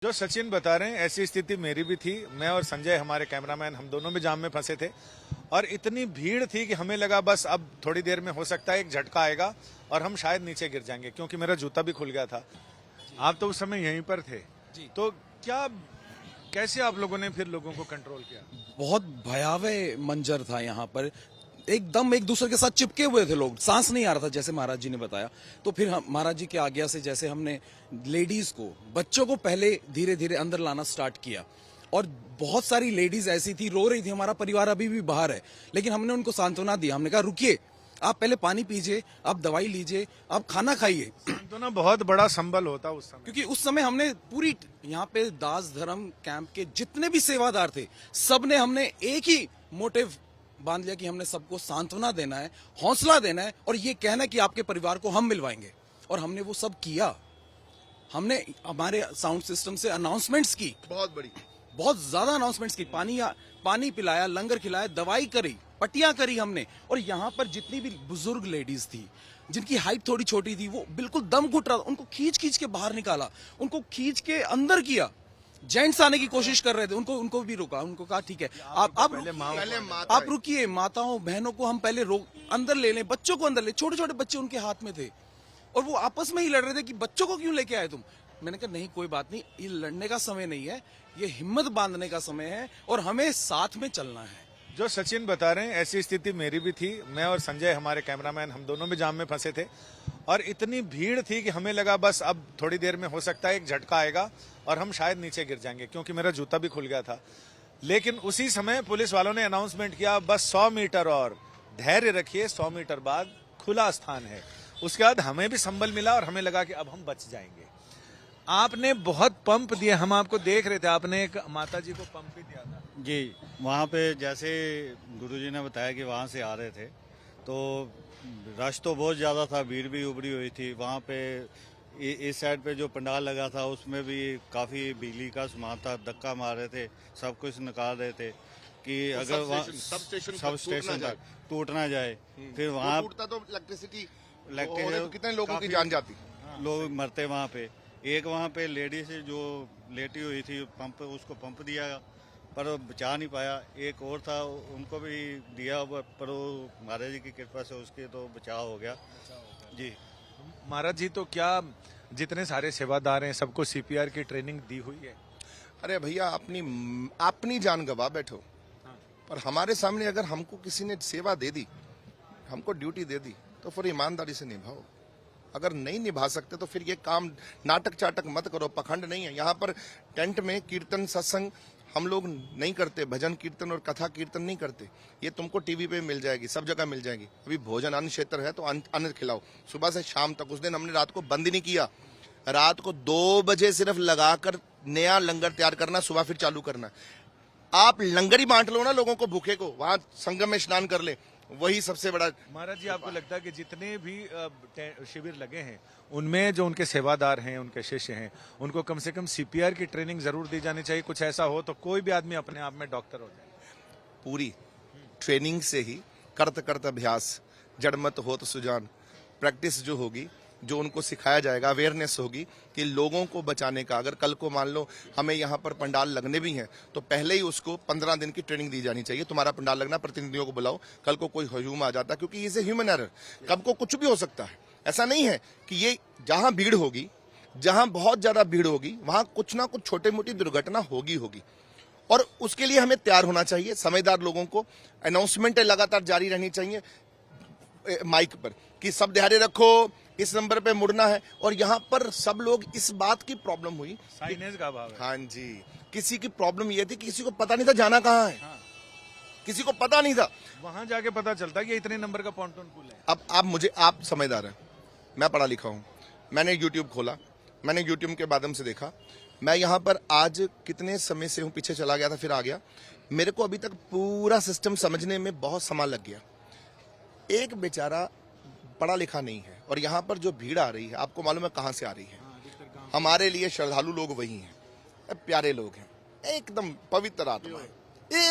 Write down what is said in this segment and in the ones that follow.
जो सचिन बता रहे हैं ऐसी स्थिति मेरी भी थी। मैं और संजय हमारे कैमरामैन हम दोनों भी जाम में फंसे थे और इतनी भीड़ थी कि हमें लगा बस अब थोड़ी देर में हो सकता है एक झटका आएगा और हम शायद नीचे गिर जाएंगे, क्योंकि मेरा जूता भी खुल गया था। आप तो उस समय यहीं पर थे तो क्या कैसे आप लोगों ने फिर लोगों को कंट्रोल किया? बहुत भयावह मंजर था यहाँ पर। एकदम एक दूसरे के साथ चिपके हुए थे लोग, सांस नहीं आ रहा था जैसे महाराज जी ने बताया। तो फिर हम महाराज जी की आज्ञा से जैसे हमने लेडीज को, बच्चों को पहले धीरे धीरे अंदर लाना स्टार्ट किया और बहुत सारी लेडीज ऐसी थी, रो रही थी, हमारा परिवार अभी भी बाहर है, लेकिन हमने उनको सांत्वना दी। हमने कहा रुकिए, आप पहले पानी पीजिए, आप दवाई लीजिए, आप खाना खाइए। सांत्वना बहुत बड़ा संबल होता उस समय, क्योंकि उस समय हमने पूरी यहाँ पे दास धर्म कैंप के जितने भी सेवादार थे, सबने हमने एक ही मोटिव बांध लिया कि हमने सबको सांत्वना देना है, हौसला देना है और ये कहना है कि आपके परिवार को हम मिलवाएंगे। और हमने वो सब किया। हमने हमारे साउंड सिस्टम से अनाउंसमेंट्स की, बहुत ज्यादा अनाउंसमेंट्स की, पानी पिलाया, लंगर खिलाया, दवाई करी, पट्टियां करी हमने। और यहाँ पर जितनी भी बुजुर्ग लेडीज थी जिनकी हाइट थोड़ी छोटी थी, वो बिल्कुल दम घुट रहा था, उनको खींच खींच के बाहर निकाला, उनको खींच के अंदर किया। जेंट्स आने की कोशिश कर रहे थे, उनको भी रोका, उनको कहा ठीक है आप रुकिए, माताओं बहनों को हम पहले अंदर ले लें, बच्चों को अंदर ले। छोटे छोटे बच्चे उनके हाथ में थे और वो आपस में ही लड़ रहे थे कि बच्चों को क्यों लेके आए तुम। मैंने कहा नहीं, कोई बात नहीं, ये लड़ने का समय नहीं है, ये हिम्मत बांधने का समय है और हमें साथ में चलना है। जो सचिन बता रहे हैं ऐसी स्थिति मेरी भी थी। मैं और संजय हमारे कैमरामैन हम दोनों भी जाम में फंसे थे और इतनी भीड़ थी कि हमें लगा बस अब थोड़ी देर में हो सकता है एक झटका आएगा और हम शायद नीचे गिर जाएंगे, क्योंकि मेरा जूता भी खुल गया था। लेकिन उसी समय पुलिस वालों ने अनाउंसमेंट किया, बस 100 मीटर और धैर्य रखिए, 100 मीटर बाद खुला स्थान है। उसके बाद हमें भी संबल मिला और हमें लगा कि अब हम बच जाएंगे। आपने बहुत पंप दिए, हम आपको देख रहे थे, आपने एक माता जी को पंप भी दिया था जी। वहाँ पे जैसे गुरुजी ने बताया कि वहाँ से आ रहे थे तो रश तो बहुत ज़्यादा था, भीड़ भी उभरी हुई थी। वहाँ पे इस साइड पे जो पंडाल लगा था उसमें भी काफ़ी बिजली का सामान था, धक्का मार रहे थे, सब कुछ निकाल रहे थे कि अगर वहाँ सब स्टेशन तक टूट ना जाए। फिर वहाँ तो इलेक्ट्रिसिटी कितने लोगों की जान जाती, लोग मरते वहाँ पे। एक वहाँ पे लेडीज जो लेटी हुई थी, पंप उसको पंप दिया पर वो बचा नहीं पाया। एक और था, उनको भी दिया पर वो महाराज जी की कृपा से उसके तो बचाव हो गया जी। महाराज जी, तो क्या जितने सारे सेवादार हैं सबको सीपीआर की ट्रेनिंग दी हुई है? अरे भैया, अपनी जान गवा बैठो, पर हमारे सामने अगर हमको किसी ने सेवा दे दी, हमको ड्यूटी दे दी, तो फिर ईमानदारी से निभाओ। अगर नहीं निभा सकते तो फिर ये काम नाटक चाटक मत करो, पखंड नहीं है। यहाँ पर टेंट में कीर्तन सत्संग हम लोग नहीं करते, भजन कीर्तन और कथा कीर्तन नहीं करते। ये तुमको टीवी पे मिल जाएगी, सब जगह मिल जाएगी। अभी भोजन अन्न क्षेत्र है तो अन्न खिलाओ सुबह से शाम तक। उस दिन हमने रात को बंद ही नहीं किया, रात को 2 बजे सिर्फ लगाकर नया लंगर तैयार करना, सुबह फिर चालू करना। आप लंगर ही बांट लो ना लोगों को, भूखे को, वहां संगम में स्नान कर ले, वही सबसे बड़ा। महाराज जी, आपको लगता है कि जितने भी शिविर लगे हैं उनमें जो उनके सेवादार हैं, उनके शिष्य हैं, उनको कम से कम सीपीआर की ट्रेनिंग जरूर दी जानी चाहिए? कुछ ऐसा हो तो कोई भी आदमी अपने आप में डॉक्टर हो जाए। पूरी ट्रेनिंग से ही करत अभ्यास, जड़मत होत सुजान, प्रैक्टिस जो होगी, जो उनको सिखाया जाएगा, अवेयरनेस होगी कि लोगों को बचाने का। अगर कल को मान लो हमें यहाँ पर पंडाल लगने भी हैं तो पहले ही उसको 15 दिन की ट्रेनिंग दी जानी चाहिए। तुम्हारा पंडाल लगना, प्रतिनिधियों को बुलाओ, कल को कोई हजूम आ जाता, क्योंकि इसे ह्यूमन एरर, कब को कुछ भी हो सकता है। ऐसा नहीं है कि ये जहां भीड़ होगी, जहां बहुत ज्यादा भीड़ होगी, वहां कुछ ना कुछ छोटी मोटी दुर्घटना होगी और उसके लिए हमें तैयार होना चाहिए। समझदार लोगों को अनाउंसमेंटें लगातार जारी रहनी चाहिए माइक पर कि सब ध्यान रखो, इस नंबर पे मुड़ना है। और यहाँ पर सब लोग, इस बात की प्रॉब्लम हुई, साइनेज का अभाव है। हाँ जी, किसी की प्रॉब्लम ये थी कि किसी को पता नहीं था जाना कहाँ है। हाँ। किसी को पता नहीं था, वहां जाके पता चलता कि इतने नंबर का पॉन्टून पुल है। अब आप समझदार हैं, मैं पढ़ा लिखा हूँ, मैंने यूट्यूब खोला, मैंने यूट्यूब के माध्यम से देखा। मैं यहाँ पर आज कितने समय से हूँ, पीछे चला गया था फिर आ गया। मेरे को अभी तक पूरा सिस्टम समझने में बहुत समय लग गया। एक बेचारा पढ़ा लिखा नहीं है और यहाँ पर जो भीड़ आ रही है, आपको मालूम है कहाँ से आ रही है? हमारे लिए श्रद्धालु लोग वही हैं, प्यारे लोग हैं, एकदम पवित्र आत्मा है,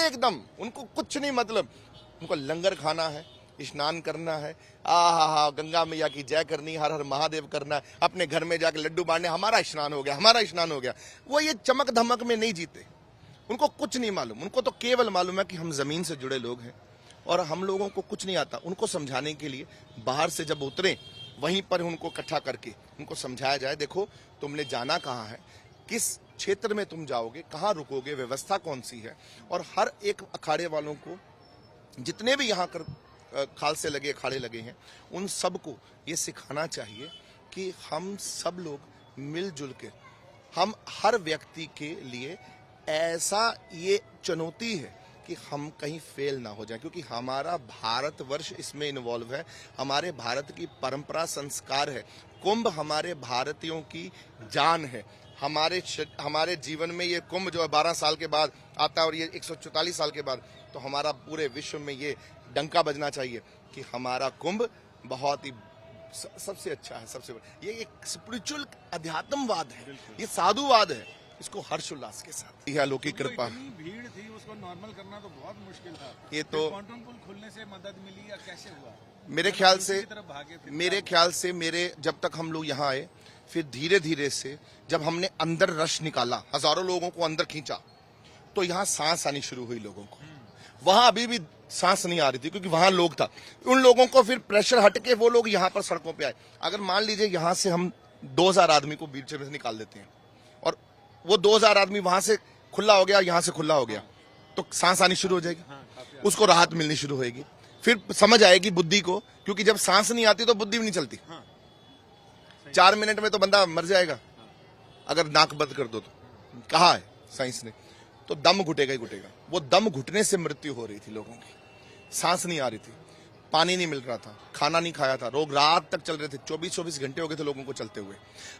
एकदम उनको कुछ नहीं मतलब। उनको लंगर खाना है, स्नान करना है, हा गंगा मैया की जय करनी, हर हर महादेव करना है, अपने घर में जाके लड्डू बांटने, हमारा स्नान हो गया, हमारा स्नान हो गया। वो ये चमक धमक में नहीं जीते, उनको कुछ नहीं मालूम। उनको तो केवल मालूम है कि हम जमीन से जुड़े लोग हैं और हम लोगों को कुछ नहीं आता। उनको समझाने के लिए बाहर से जब उतरे वहीं पर उनको इकट्ठा करके उनको समझाया जाए, देखो तुमने जाना कहाँ है, किस क्षेत्र में तुम जाओगे, कहाँ रुकोगे, व्यवस्था कौन सी है। और हर एक अखाड़े वालों को, जितने भी यहाँ कर खालसे लगे, अखाड़े लगे हैं, उन सबको ये सिखाना चाहिए कि हम सब लोग मिलजुल के, हम हर व्यक्ति के लिए ऐसा ये चुनौती है कि हम कहीं फेल ना हो जाए, क्योंकि हमारा भारतवर्ष इसमें इन्वॉल्व है, हमारे भारत की परंपरा संस्कार है। कुंभ हमारे भारतीयों की जान है। हमारे जीवन में ये कुंभ जो है 12 साल के बाद आता है और ये 144 साल के बाद, तो हमारा पूरे विश्व में ये डंका बजना चाहिए कि हमारा कुंभ बहुत ही सबसे अच्छा है, सबसे बड़ा। ये एक स्पिरिचुअल अध्यात्मवाद है, ये साधुवाद है, इसको हर्षोल्लास के साथ। यह अलौकिक कृपा। इतनी भीड़ थी, उसको नॉर्मल करना तो बहुत मुश्किल था। ये तो पॉन्टून पुल खुलने से मदद मिली या कैसे हुआ? मेरे ख्याल से मेरे जब तक हम लोग यहाँ आए, फिर धीरे धीरे से जब हमने अंदर रश निकाला, हजारों लोगों को अंदर खींचा, तो यहाँ सांस आनी शुरू हुई लोगों को। वहां अभी भी सांस नहीं आ रही थी क्योंकि वहां लोग था। उन लोगों को फिर प्रेशर हट के वो लोग यहाँ पर सड़कों पे आए। अगर मान लीजिए यहाँ से हम 2000 आदमी को बीच में से निकाल देते हैं और वो 2000 आदमी वहां से खुला हो गया, यहाँ से खुला हो गया, तो सांस आनी शुरू हो जाएगी, उसको राहत मिलनी शुरू होगी, फिर समझ आएगी बुद्धि को, क्योंकि जब सांस नहीं आती तो बुद्धि भी नहीं चलती। 4 मिनट में तो बंदा मर जाएगा अगर नाक बंद कर दो तो। कहा है साइंस ने, तो दम घुटेगा ही घुटेगा। वो दम घुटने से मृत्यु हो रही थी लोगों की, सांस नहीं आ रही थी, पानी नहीं मिल रहा था, खाना नहीं खाया था, रोग रात तक चल रहे थे, 24-24 घंटे हो गए थे लोगों को चलते हुए।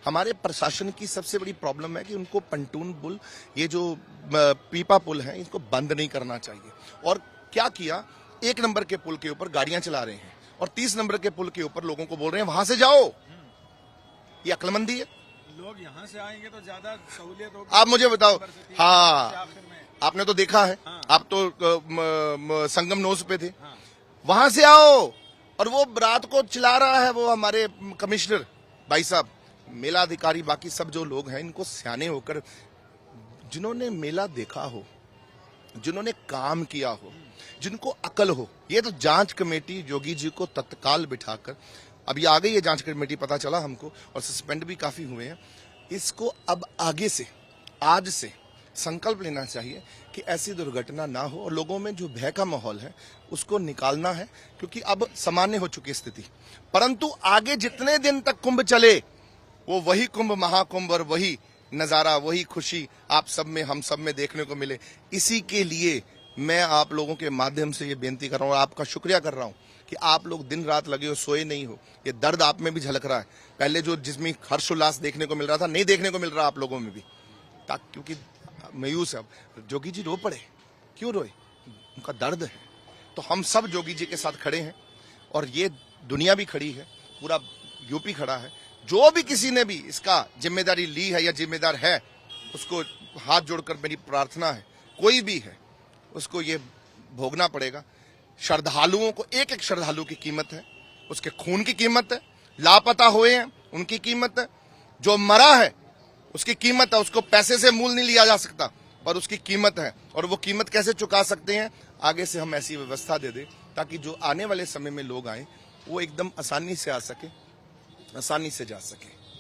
हमारे प्रशासन की सबसे बड़ी प्रॉब्लम है कि उनको पंटून पुल, ये जो पीपा पुल है, इसको बंद नहीं करना चाहिए। और क्या किया, 1 नंबर के पुल के ऊपर गाड़ियां चला रहे हैं और 30 नंबर के पुल के ऊपर लोगों को बोल रहे हैं वहां से जाओ। ये अक्लमंदी है। लोग यहाँ से आएंगे तो ज्यादा सहूलियत होगी। आप मुझे बताओ, हाँ आपने तो देखा है, आप तो संगम नोज पे थे, वहां से आओ। और वो रात को चिल्ला रहा है वो हमारे कमिश्नर भाई साहब, मेला अधिकारी, बाकी सब जो लोग हैं, इनको सियाने होकर, जिन्होंने मेला देखा हो, जिन्होंने काम किया हो, जिनको अकल हो, ये तो जांच कमेटी योगी जी को तत्काल बिठाकर, अभी आ गई है जांच कमेटी, पता चला हमको, और सस्पेंड भी काफी हुए हैं। इसको अब आगे से, आज से संकल्प लेना चाहिए कि ऐसी दुर्घटना ना हो और लोगों में जो भय का माहौल है उसको निकालना है, क्योंकि अब सामान्य हो चुकी स्थिति। परंतु आगे जितने दिन तक कुंभ चले, वो वही कुंभ महाकुंभ और वही नजारा, वही खुशी आप सब में, हम सब में देखने को मिले। इसी के लिए मैं आप लोगों के माध्यम से ये बेनती कर रहा हूँ और आपका शुक्रिया कर रहा हूँ कि आप लोग दिन रात लगे हो, सोए नहीं हो। ये दर्द आप में भी झलक रहा है, पहले जो जिसमें हर्षोल्लास देखने को मिल रहा था, नहीं देखने को मिल रहा आप लोगों में भी, क्योंकि मायूस है। जोगी जी रो पड़े, क्यों रोए? उनका दर्द है। तो हम सब जोगी जी के साथ खड़े हैं और ये दुनिया भी खड़ी है, पूरा यूपी खड़ा है। जो भी किसी ने भी इसका जिम्मेदारी ली है या जिम्मेदार है, उसको हाथ जोड़कर मेरी प्रार्थना है, कोई भी है उसको ये भोगना पड़ेगा। श्रद्धालुओं को, एक एक श्रद्धालु की कीमत है, उसके खून की कीमत है, लापता हुए हैं उनकी कीमत है, जो मरा है उसकी कीमत है। उसको पैसे से मूल नहीं लिया जा सकता, पर उसकी कीमत है। और वो कीमत कैसे चुका सकते हैं, आगे से हम ऐसी व्यवस्था दे दें ताकि जो आने वाले समय में लोग आए वो एकदम आसानी से आ सके, आसानी से जा सके।